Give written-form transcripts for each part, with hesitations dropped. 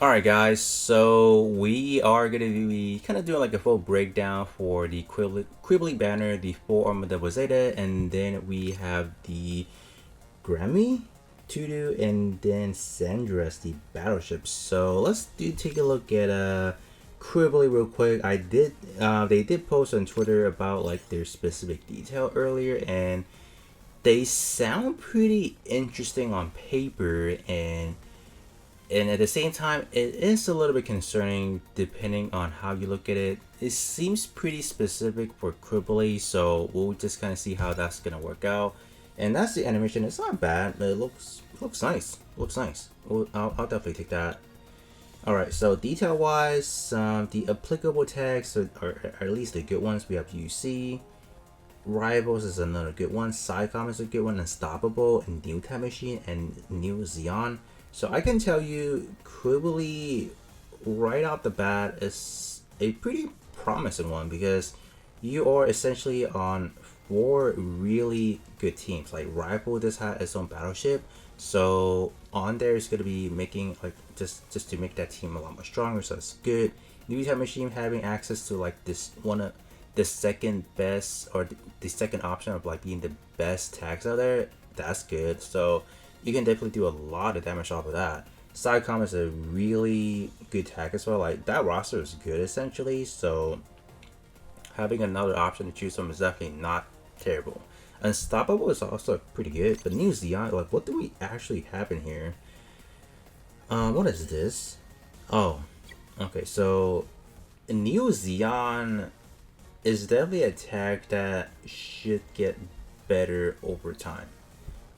Alright guys, so we are going to be kind of doing like a full breakdown for the Qubeley banner, the 4 Armor Zeta, and then we have the Grammy, Judo, and then Sandra's the battleships. So let's take a look at Qubeley real quick. They did post on Twitter about like their specific detail earlier, and they sound pretty interesting on paper, and at the same time it is a little bit concerning depending on how you look at it. It seems pretty specific for Qubeley, so we'll just kind of see how that's gonna work out. And that's the animation. It's not bad, but it looks nice. Looks nice. I'll definitely take that. All right, so detail wise, the applicable tags are at least the good ones. We have UC, Rivals is another good one, Psycom is a good one, Unstoppable, and New Time Machine, and New Xeon. So I can tell you, Qubeley right out the bat is a pretty promising one because you are essentially on 4 really good teams. Like Rival just had its own battleship, so on there is gonna be making like just to make that team a lot more stronger. So it's good. New Time Machine having access to like this one of the second best or the second option of like being the best tags out there. That's good. So you can definitely do a lot of damage off of that. Sidecom is a really good tag as well. Like that roster is good essentially, so having another option to choose from is definitely not terrible. Unstoppable is also pretty good, but New Xeon, like what do we actually have in here? What is this? Oh, okay, so New Xeon is definitely a tag that should get better over time.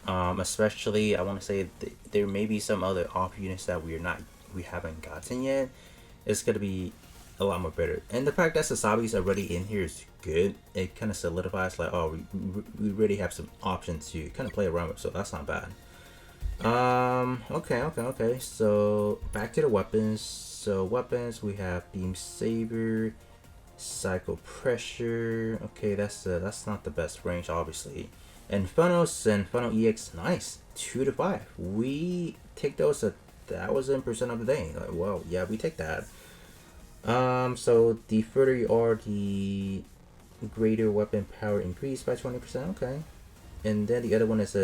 Especially I want to say there may be some other off units that we haven't gotten yet. It's gonna be a lot more better, and the fact that Sasabi's already in here is good. It kind of solidifies like, oh, we really have some options to kind of play around with, so that's not bad. Okay. So back to the weapons. So weapons, we have Beam Saber, Psycho Pressure. Okay, that's not the best range, obviously. And Funnels and Funnel EX, nice. 2 to 5. We take those at 1000% of the day. Like, well, yeah, we take that. So the further you are, the greater weapon power increase by 20%. Okay. And then the other one is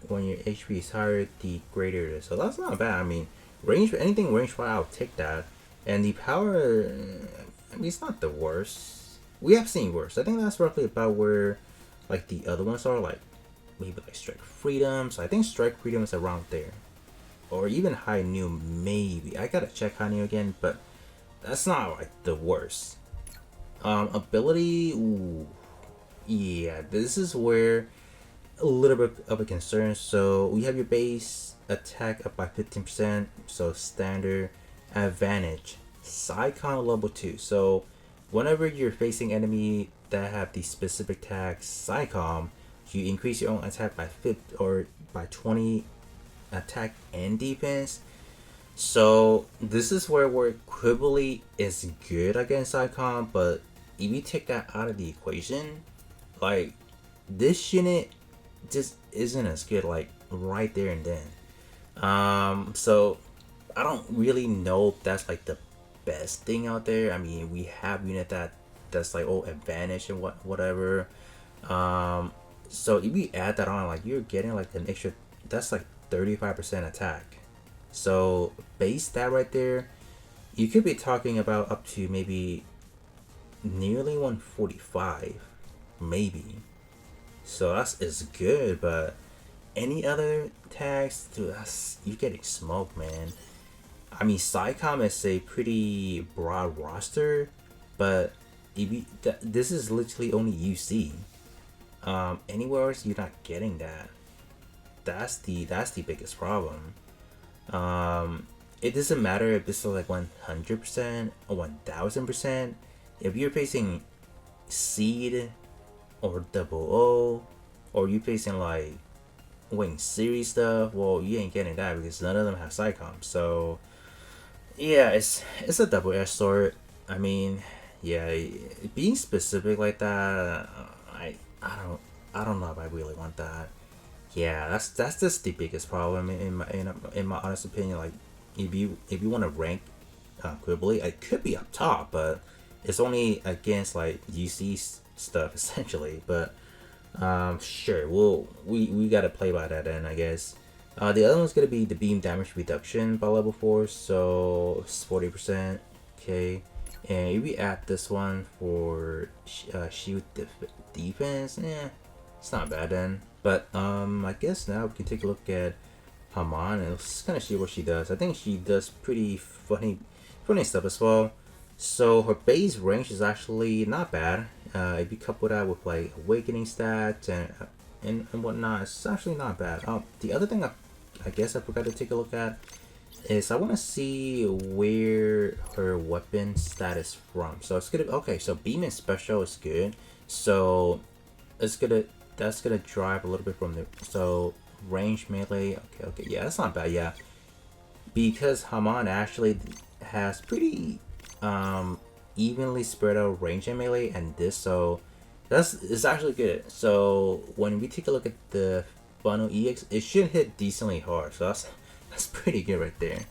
when your HP is higher, the greater it is. So that's not bad. I mean, range anything range wise, I'll take that. And the power, I mean, it's not the worst. We have seen worse. I think that's roughly about where like the other ones are, like maybe like Strike Freedom. So I think Strike Freedom is around there, or even High New. Maybe I gotta check High New again, but that's not like the worst. Ability, ooh, yeah, this is where a little bit of a concern. So we have your base attack up by 15%. So standard advantage, Psycon level 2. So whenever you're facing enemy that have the specific tag Psycom, you increase your own attack by 50 or by 20 attack and defense. So this is where Qubeley is good against Psycom, but if you take that out of the equation, like this unit just isn't as good like right there and then. So I don't really know if that's like the best thing out there. I mean, we have unit that's like, oh, advantage and whatever. So if you add that on, like you're getting like an extra, that's like 35% attack. So base that right there, you could be talking about up to maybe nearly 145, maybe. So that's is good, but any other tags, dude, you're getting smoked, man. I mean, Psycom is a pretty broad roster, but if you, this is literally only UC. Anywhere else, you're not getting that. That's the biggest problem. It doesn't matter if this is like 100% or 1000%. If you're facing Seed or Double O, or you facing like Wing Series stuff, well, you ain't getting that because none of them have Psycom. So yeah, it's a double-edged sword. I mean, yeah, being specific like that, I don't know if I really want that. Yeah, that's just the biggest problem in my honest opinion. Like, if you want to rank Qubeley, it could be up top, but it's only against like UC stuff essentially. But sure, we gotta play by that then, I guess. The other one's gonna be the beam damage reduction by level 4, so it's 40%. Okay, and if we add this one for shield defense, it's not bad then. But I guess now we can take a look at Haman and let's kind of see what she does. I think she does pretty funny stuff as well. So her base range is actually not bad. If you couple that with like awakening stats and whatnot, it's actually not bad. The other thing I guess I forgot to take a look at is I want to see where her weapon stat is from. So it's gonna okay. So beam and special is good. So that's gonna drive a little bit from the range melee. Okay, yeah, that's not bad. Yeah, because Haman actually has pretty evenly spread out range and melee, and this, so it's actually good. So when we take a look at the funnel EX, it should hit decently hard. So that's pretty good right there.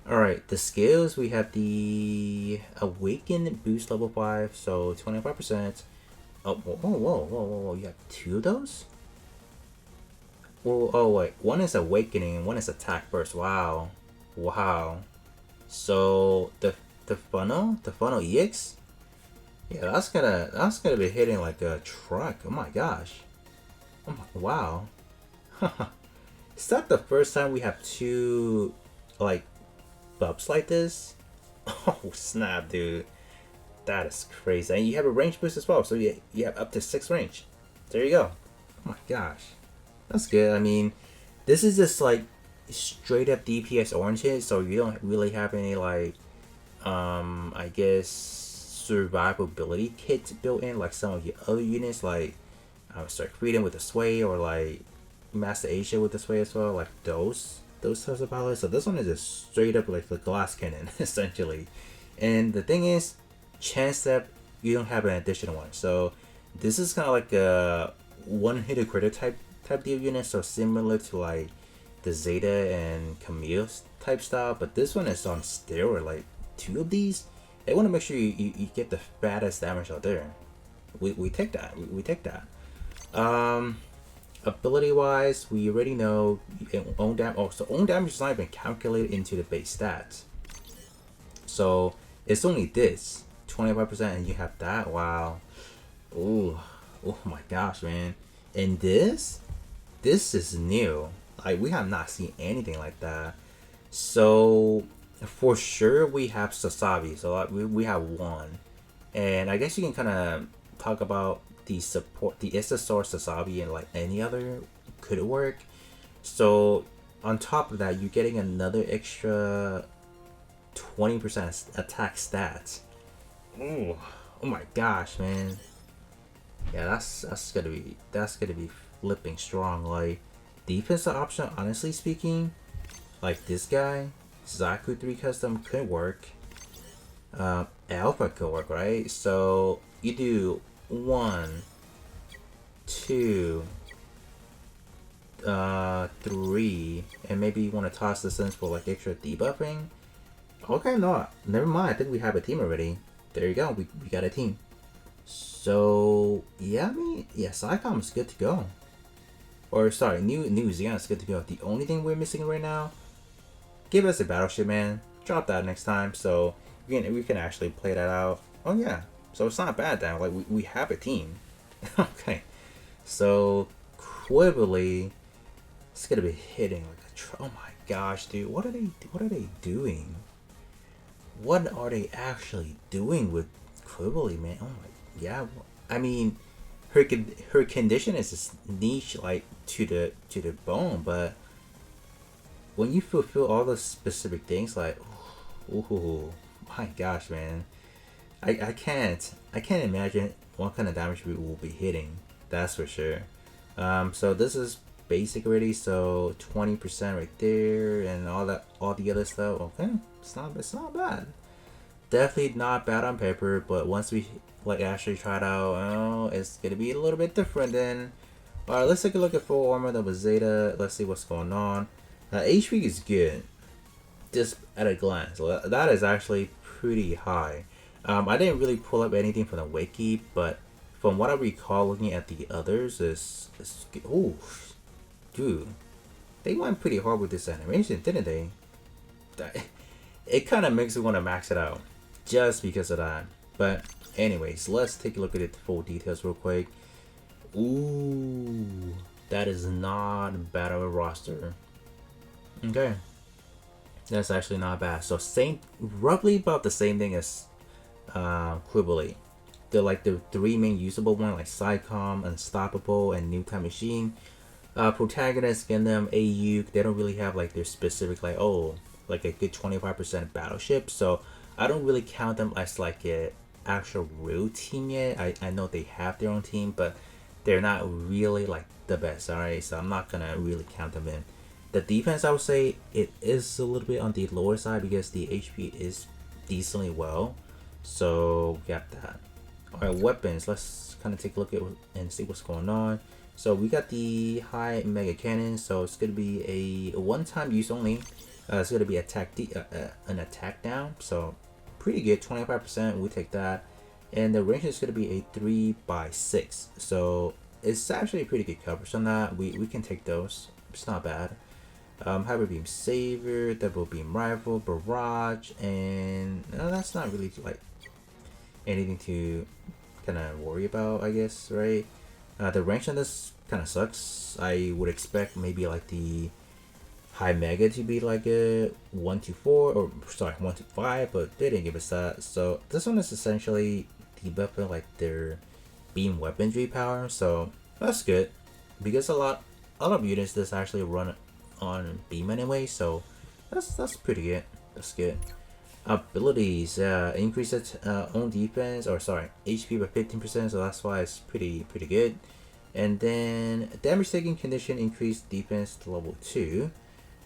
All right, the skills, we have the awaken boost level 5, so 25%. Oh, whoa! You have 2 of those? Well, oh wait, one is awakening and one is attack burst. Wow. So the funnel EX, yeah, that's gonna be hitting like a truck. Oh my gosh. Wow. Is that the first time we have 2 like buffs like this? Oh snap, dude. That is crazy. And you have a range boost as well, so you have up to 6 range. There you go. Oh my gosh. That's good. I mean, this is just like straight up DPS oriented, so you don't really have any like I guess survivability kits built in like some of your other units, like Start Freedom with the Sway, or like Master Asia with the Sway as well, like those types of pilots. So this one is just straight up like the glass cannon essentially. And the thing is, chance that you don't have an additional one. So this is kind of like a one-hit critter type deal unit, so similar to like the Zeta and Camille type style, but this one is on steroid. Like 2 of these, they want to make sure you get the fattest damage out there. We take that. We take that. Ability wise, we already know own damage. Oh, so own damage is not even calculated into the base stats. So it's only this 25%, and you have that. Wow. Oh my gosh, man. And this is new. Like, we have not seen anything like that. So for sure we have Sasabi. So like, we have 1, and I guess you can kind of talk about the support, the SSR Sasabi, and like any other could work. So on top of that, you're getting another extra 20% attack stats. Oh my gosh, man. Yeah, that's gonna be flipping strong. Like, defensive option, honestly speaking, like this guy, Zaku 3 custom could work. Alpha could work, right? So you do 1, 2, 3, and maybe you want to toss this in for like extra debuffing. Okay, no, never mind. I think we have a team already. There you go. We got a team. So yeah, I mean, yeah, Psycom is good to go. Or sorry, New Zealand is good to go. The only thing we're missing right now, give us a battleship, man. Drop that next time, so we can actually play that out. Oh yeah, so it's not bad then. Like we have a team. Okay, so Qubeley, it's gonna be hitting like a oh my gosh, dude, what are they doing? What are they actually doing with Qubeley, man? Oh my, yeah. I mean, her condition is just niche, like to the bone. But when you fulfill all those specific things, like, oh my gosh, man, I can't imagine what kind of damage we will be hitting. That's for sure. So this is basic already. So 20% right there, and all the other stuff. Okay, it's not bad. Definitely not bad on paper, but once we like actually try it out, oh, it's gonna be a little bit different then. Alright, let's take a look at full armor that was Zeta. Let's see what's going on. HP is good. just at a glance. So that is actually pretty high. I didn't really pull up anything from the wiki, but from what I recall looking at the others is ooh, dude, they went pretty hard with this animation, didn't they? It kind of makes me want to max it out just because of that. But anyways, let's take a look at the full details real quick. Ooh, that is not bad of a roster. Okay, that's actually not bad. So same, roughly about the same thing as Qubeley. They're like the three main usable ones, like Psycom, Unstoppable, and New Time Machine. Protagonists, Gundam, AU, they don't really have like their specific like like a good 25% battleship. So I don't really count them as like a actual real team yet. I know they have their own team, but they're not really like the best. Alright, so I'm not gonna really count them in. The defense, I would say it is a little bit on the lower side because the HP is decently well. So we got that. Alright, weapons. Let's kind of take a look at and see what's going on. So we got the high mega cannon. So it's gonna be a one-time use only. It's gonna be an attack down. So pretty good, 25%. We take that. And the range is gonna be a 3x6. So it's actually pretty good coverage on that. We can take those. It's not bad. Hyper beam saver, double beam rifle, barrage, and that's not really like anything to kind of worry about, I guess, right? The range on this kind of sucks. I would expect maybe like the high mega to be like a 1-4 or sorry 1-5, but they didn't give us that. So this one is essentially debuffing like their beam weaponry power, so that's good because a lot of units this actually run on beam anyway, so that's pretty good. That's good. Abilities, increase its own defense, or sorry, HP by 15%, so that's why it's pretty good. And then damage taking condition increased defense to level 2.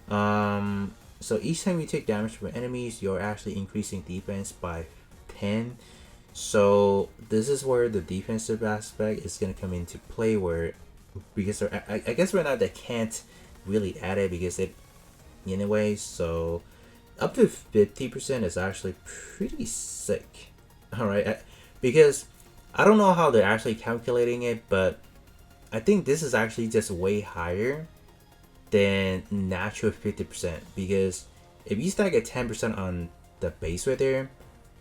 So each time you take damage from enemies, you're actually increasing defense by 10. So this is where the defensive aspect is gonna come into play, where because I guess right now they can't really add it because it anyway, so up to 50% is actually pretty sick. Alright, because I don't know how they're actually calculating it, but I think this is actually just way higher than natural 50%, because if you stack a 10% on the base right there,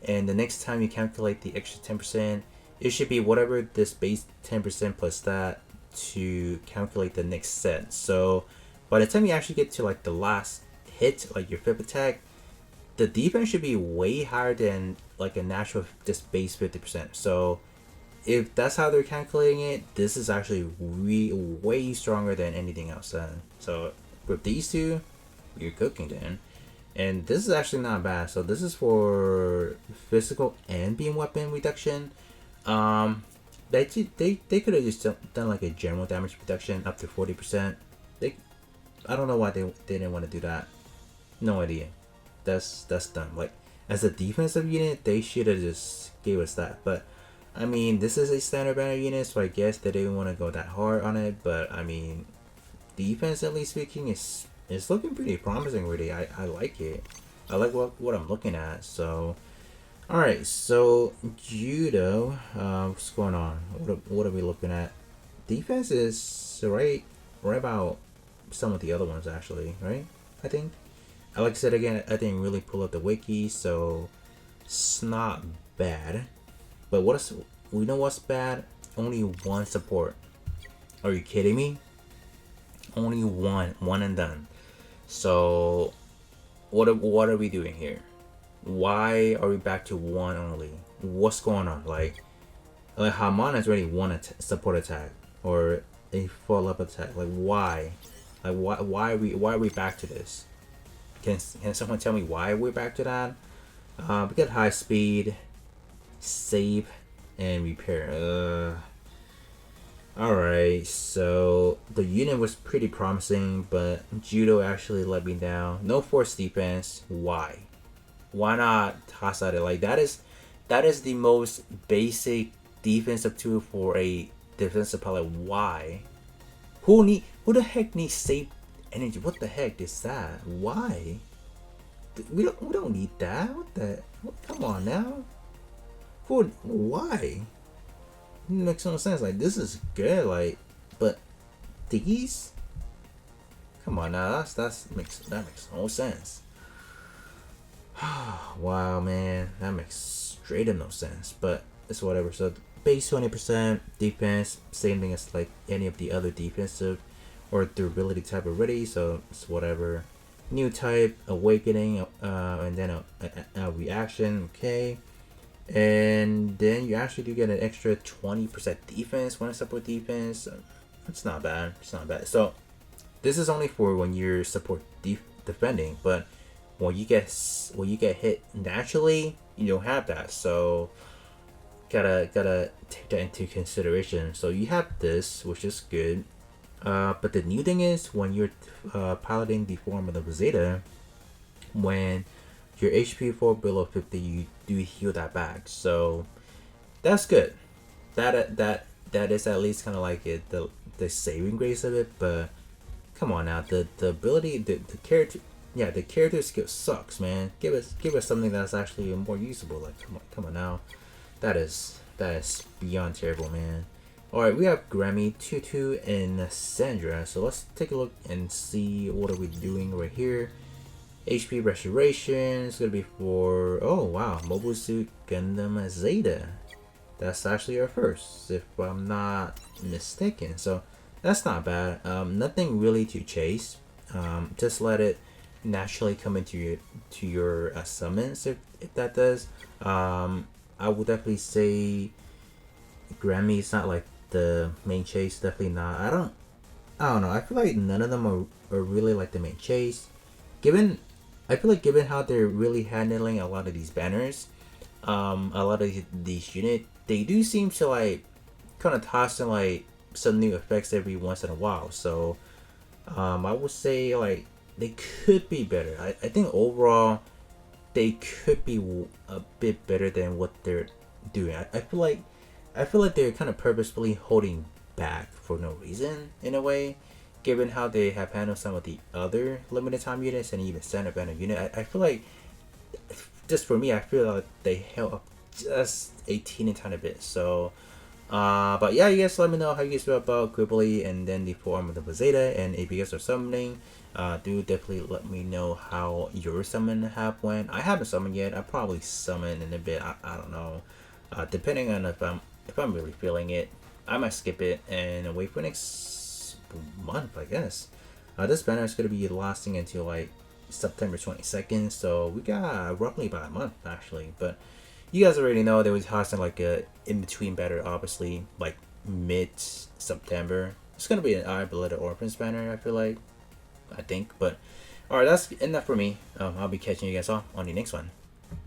and the next time you calculate the extra 10%, it should be whatever this base 10% plus that to calculate the next set. So by the time you actually get to like the last hit, like your 5th attack, the defense should be way higher than like a natural just base 50%. So if that's how they're calculating it, this is actually way stronger than anything else. So with these two, you're cooking then. And this is actually not bad. So this is for physical and beam weapon reduction. They could have just done like a general damage reduction up to 40%. I don't know why they didn't want to do that. No idea. That's dumb. Like as a defensive unit, they should have just gave us that. But I mean, this is a standard banner unit, so I guess they didn't want to go that hard on it. But I mean, defensively speaking, is looking pretty promising. Really, I like it. I like what I'm looking at. So, all right. So Judo, what's going on? What are we looking at? Defense is right about some of the other ones actually, right? I think. Like I said again, I didn't really pull up the wiki, so it's not bad. But we know what's bad? Only one support. Are you kidding me? Only one and done. So what are we doing here? Why are we back to one only? What's going on? Like Haman has already one support attack or a full up attack. Like why? Like why are we back to this? Can someone tell me why we're back to that? We got high speed, save, and repair. Alright, so the unit was pretty promising, but Judo actually let me down. No force defense. Why? Why not toss at it? Like that is the most basic defensive tool for a defensive pilot. Why? Who the heck needs save energy? What the heck is that? Why? We don't need that. What the? Come on now. Why? It makes no sense. Like, this is good. Like, but these. Come on now. That makes no sense. Wow, man, that makes straight up no sense. But it's whatever. So base 20% defense, same thing as like any of the other defensive or durability type already. So it's whatever. New type, awakening, and then a reaction. Okay, and then you actually do get an extra 20% defense when I support defense. It's not bad. It's not bad. So this is only for when you're support defending, but when you get hit naturally, you don't have that. So gotta take that into consideration. So you have this, which is good. But the new thing is when you're piloting the form of the Zeta, when your HP fall below 50, you do heal that back. So that's good. That is at least kind of like the saving grace of it. But come on now, the ability, the character. Yeah, the character skill sucks, man. Give us something that's actually more usable. Like, come on now, that is beyond terrible, man. All right, we have Grammy, Tutu, and Sandra. So let's take a look and see what are we doing right here. HP restoration is gonna be for, oh wow, Mobile Suit Gundam Zeta. That's actually our first, if I'm not mistaken. So that's not bad. Nothing really to chase. Just let it naturally come into your summons if that does. I would definitely say Grammy is not like the main chase. Definitely not. I don't know. I feel like none of them are really like the main chase. I feel like given how they're really handling a lot of these banners, a lot of these units, they do seem to like kind of toss in like some new effects every once in a while. So I would say like they could be better. I think overall they could be a bit better than what they're doing. I feel like they're kind of purposefully holding back for no reason in a way, given how they have handled some of the other limited time units and even standard banner unit. I feel like, just for me, I feel like they held up just a teeny tiny bit. So but yeah, you guys let me know how you guys feel about Qubeley and then the form of the Zeta, and if you guys are summoning, do definitely let me know how your summon have went. I haven't summoned yet. I'll probably summon in a bit. I don't know. Depending on if I'm really feeling it, I might skip it and wait for next month, I guess. This banner is gonna be lasting until like September 22nd, so we got roughly about a month actually. But you guys already know there was hosting like a in-between banner, obviously, like mid-September. It's gonna be an I Blooded Orphans banner, I think. But alright, that's enough for me. I'll be catching you guys all on the next one.